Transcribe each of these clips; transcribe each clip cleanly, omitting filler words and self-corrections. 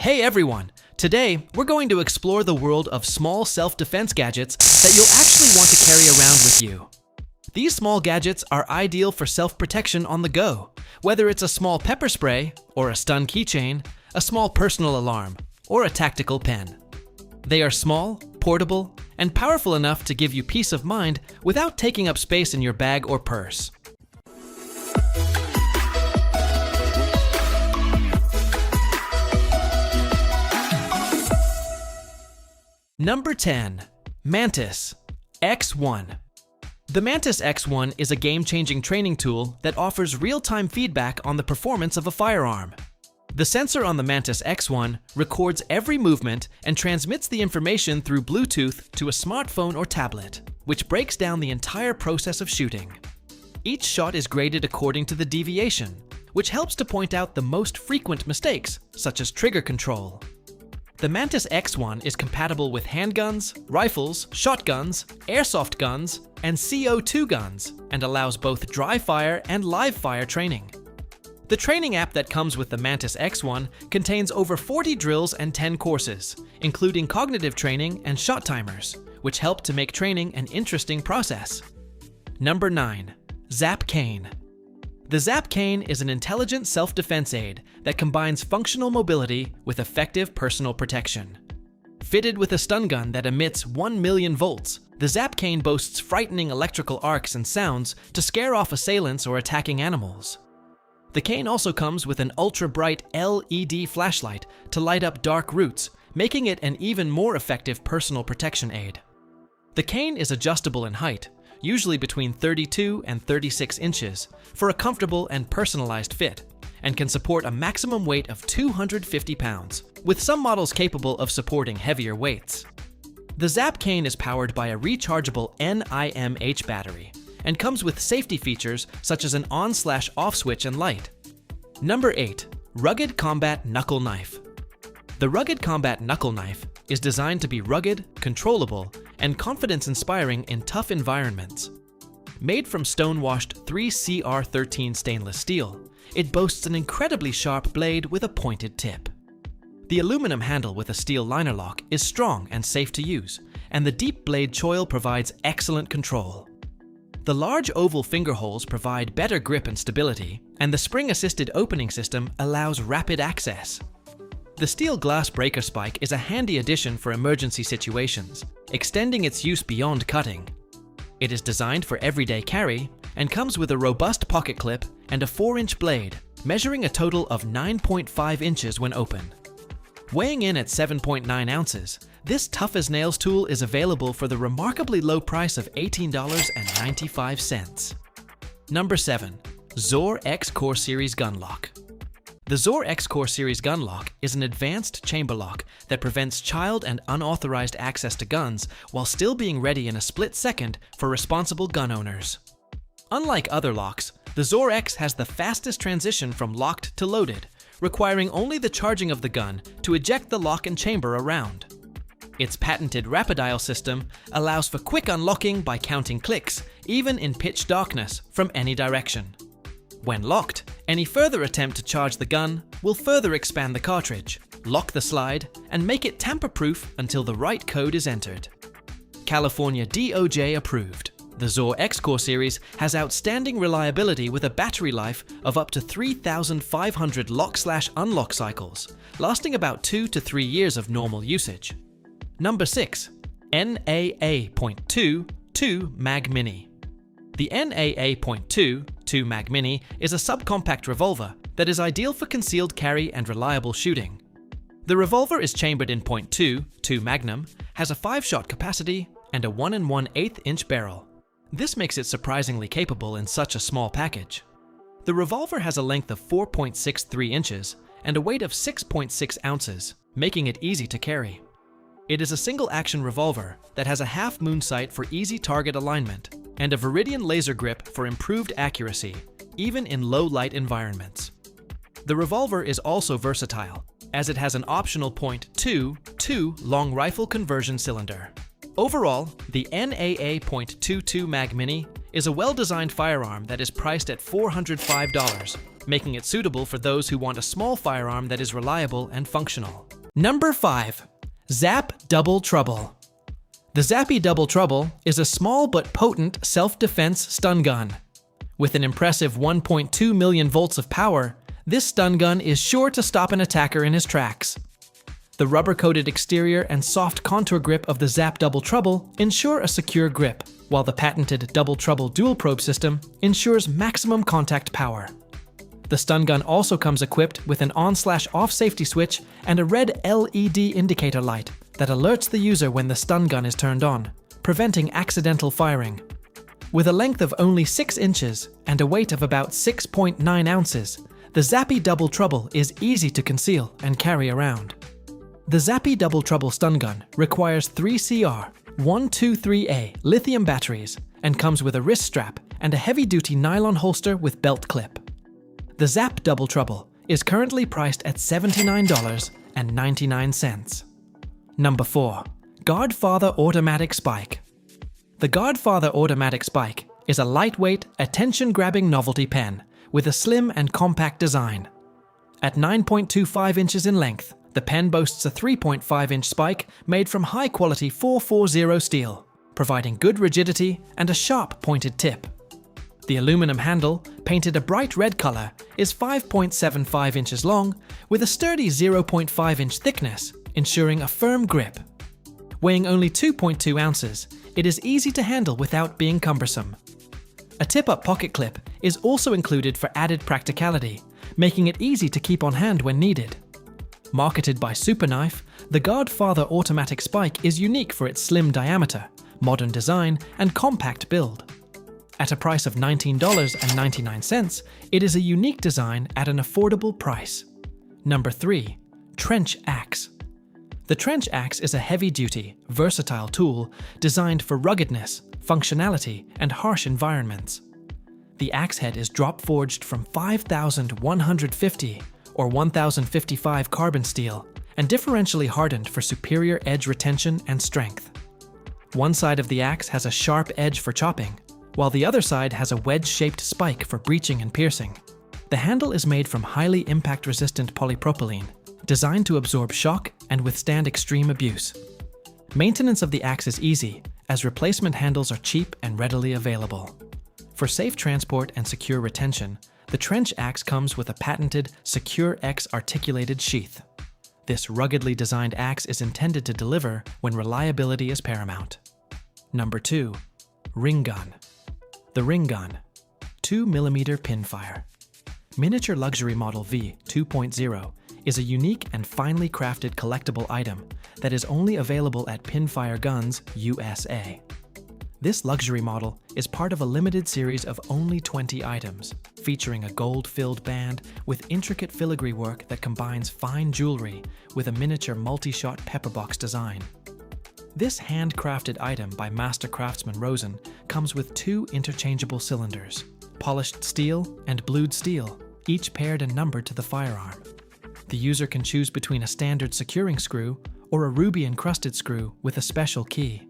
Hey everyone! Today, we're going to explore the world of small self-defense gadgets that you'll actually want to carry around with you. These small gadgets are ideal for self-protection on the go, whether it's a small pepper spray, or a stun keychain, a small personal alarm, or a tactical pen. They are small, portable, and powerful enough to give you peace of mind without taking up space in your bag or purse. Number 10. Mantis X1. The Mantis X1 is a game-changing training tool that offers real-time feedback on the performance of a firearm. The sensor on the Mantis X1 records every movement and transmits the information through Bluetooth to a smartphone or tablet, which breaks down the entire process of shooting. Each shot is graded according to the deviation, which helps to point out the most frequent mistakes, such as trigger control. The Mantis X1 is compatible with handguns, rifles, shotguns, airsoft guns, and CO2 guns, and allows both dry fire and live fire training. The training app that comes with the Mantis X1 contains over 40 drills and 10 courses, including cognitive training and shot timers, which help to make training an interesting process. Number 9. Zap Cane. The Zap Cane is an intelligent self-defense aid that combines functional mobility with effective personal protection. Fitted with a stun gun that emits 1 million volts, the Zap Cane boasts frightening electrical arcs and sounds to scare off assailants or attacking animals. The cane also comes with an ultra-bright LED flashlight to light up dark routes, making it an even more effective personal protection aid. The cane is adjustable in height, usually between 32 and 36 inches, for a comfortable and personalized fit, and can support a maximum weight of 250 pounds, with some models capable of supporting heavier weights. The Zap Cane is powered by a rechargeable NIMH battery, and comes with safety features such as an on/off switch and light. Number 8. Rugged Combat Knuckle Knife. The Rugged Combat Knuckle Knife is designed to be rugged, controllable, and confidence-inspiring in tough environments. Made from stone-washed 3CR13 stainless steel, it boasts an incredibly sharp blade with a pointed tip. The aluminum handle with a steel liner lock is strong and safe to use, and the deep blade choil provides excellent control. The large oval finger holes provide better grip and stability, and the spring-assisted opening system allows rapid access. The steel glass breaker spike is a handy addition for emergency situations, extending its use beyond cutting. It is designed for everyday carry and comes with a robust pocket clip and a 4-inch blade, measuring a total of 9.5 inches when open. Weighing in at 7.9 ounces, this tough-as-nails tool is available for the remarkably low price of $18.95. Number 7. Zor X Core Series Gun Lock. The Zor X Core Series gun lock is an advanced chamber lock that prevents child and unauthorized access to guns while still being ready in a split second for responsible gun owners. Unlike other locks, the Zor X has the fastest transition from locked to loaded, requiring only the charging of the gun to eject the lock and chamber around. Its patented Rapidile system allows for quick unlocking by counting clicks, even in pitch darkness, from any direction. When locked, any further attempt to charge the gun will further expand the cartridge, lock the slide, and make it tamper-proof until the right code is entered. California DOJ approved. The Zor X Core series has outstanding reliability with a battery life of up to 3,500 lock/unlock cycles, lasting about 2 to 3 years of normal usage. Number 6. NAA.22 Mag Mini. The NAA.22 Mag Mini is a subcompact revolver that is ideal for concealed carry and reliable shooting. The revolver is chambered in .22 Magnum, has a 5-shot capacity, and a 1 1/8 inch barrel. This makes it surprisingly capable in such a small package. The revolver has a length of 4.63 inches and a weight of 6.6 ounces, making it easy to carry. It is a single-action revolver that has a half-moon sight for easy target alignment and a Viridian laser grip for improved accuracy, even in low-light environments. The revolver is also versatile, as it has an optional .22 long rifle conversion cylinder. Overall, the NAA.22 Mag Mini is a well-designed firearm that is priced at $405, making it suitable for those who want a small firearm that is reliable and functional. Number 5. Zap Double Trouble. The Zappy Double Trouble is a small but potent self-defense stun gun. With an impressive 1.2 million volts of power, this stun gun is sure to stop an attacker in his tracks. The rubber-coated exterior and soft contour grip of the Zap Double Trouble ensure a secure grip, while the patented Double Trouble dual probe system ensures maximum contact power. The stun gun also comes equipped with an on/off safety switch and a red LED indicator light that alerts the user when the stun gun is turned on, preventing accidental firing. With a length of only 6 inches and a weight of about 6.9 ounces, the Zappy Double Trouble is easy to conceal and carry around. The Zappy Double Trouble stun gun requires 3CR123A lithium batteries and comes with a wrist strap and a heavy-duty nylon holster with belt clip. The Zap Double Trouble is currently priced at $79.99. Number 4. Godfather Automatic Spike. The Godfather Automatic Spike is a lightweight, attention-grabbing novelty pen with a slim and compact design. At 9.25 inches in length, the pen boasts a 3.5-inch spike made from high-quality 440 steel, providing good rigidity and a sharp pointed tip. The aluminum handle, painted a bright red color, is 5.75 inches long with a sturdy 0.5-inch thickness, ensuring a firm grip. Weighing only 2.2 ounces, it is easy to handle without being cumbersome. A tip-up pocket clip is also included for added practicality, making it easy to keep on hand when needed. Marketed by Superknife, the Godfather Automatic Spike is unique for its slim diameter, modern design, and compact build. At a price of $19.99, it is a unique design at an affordable price. Number 3. Trench Axe. The trench axe is a heavy-duty, versatile tool designed for ruggedness, functionality, and harsh environments. The axe head is drop-forged from 5,150 or 1,055 carbon steel and differentially hardened for superior edge retention and strength. One side of the axe has a sharp edge for chopping, while the other side has a wedge-shaped spike for breaching and piercing. The handle is made from highly impact-resistant polypropylene, designed to absorb shock and withstand extreme abuse. Maintenance of the axe is easy, as replacement handles are cheap and readily available. For safe transport and secure retention, the trench axe comes with a patented Secure X articulated sheath. This ruggedly designed axe is intended to deliver when reliability is paramount. Number 2. Ring Gun. The Ring Gun. 2mm pinfire. Miniature Luxury Model V 2.0 is a unique and finely crafted collectible item that is only available at Pinfire Guns USA. This luxury model is part of a limited series of only 20 items, featuring a gold-filled band with intricate filigree work that combines fine jewelry with a miniature multi-shot pepperbox design. This handcrafted item by master craftsman Rosen comes with 2 interchangeable cylinders, polished steel and blued steel, each paired and numbered to the firearm. The user can choose between a standard securing screw or a ruby-encrusted screw with a special key.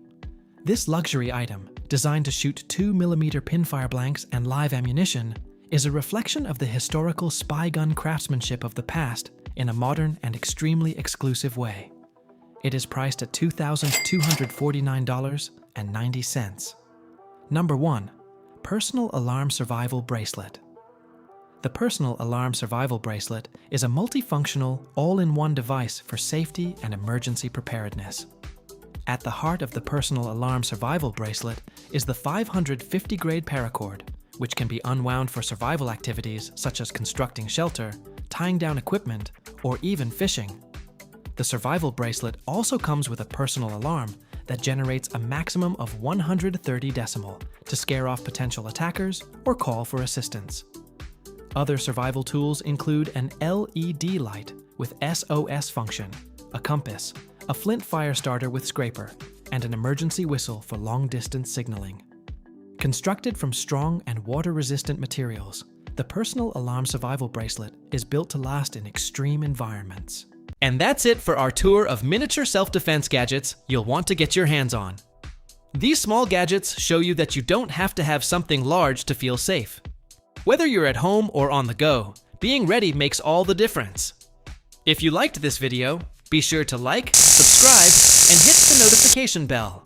This luxury item, designed to shoot 2mm pinfire blanks and live ammunition, is a reflection of the historical spy gun craftsmanship of the past in a modern and extremely exclusive way. It is priced at $2,249.90. Number 1. Personal Alarm Survival Bracelet. The Personal Alarm Survival Bracelet is a multifunctional, all-in-one device for safety and emergency preparedness. At the heart of the Personal Alarm Survival Bracelet is the 550-grade paracord, which can be unwound for survival activities such as constructing shelter, tying down equipment, or even fishing. The Survival Bracelet also comes with a personal alarm that generates a maximum of 130 decibel to scare off potential attackers or call for assistance. Other survival tools include an LED light with SOS function, a compass, a flint fire starter with scraper, and an emergency whistle for long-distance signaling. Constructed from strong and water-resistant materials, the Personal Alarm Survival Bracelet is built to last in extreme environments. And that's it for our tour of miniature self-defense gadgets you'll want to get your hands on. These small gadgets show you that you don't have to have something large to feel safe. Whether you're at home or on the go, being ready makes all the difference. If you liked this video, Be sure to like, subscribe, and hit the notification bell.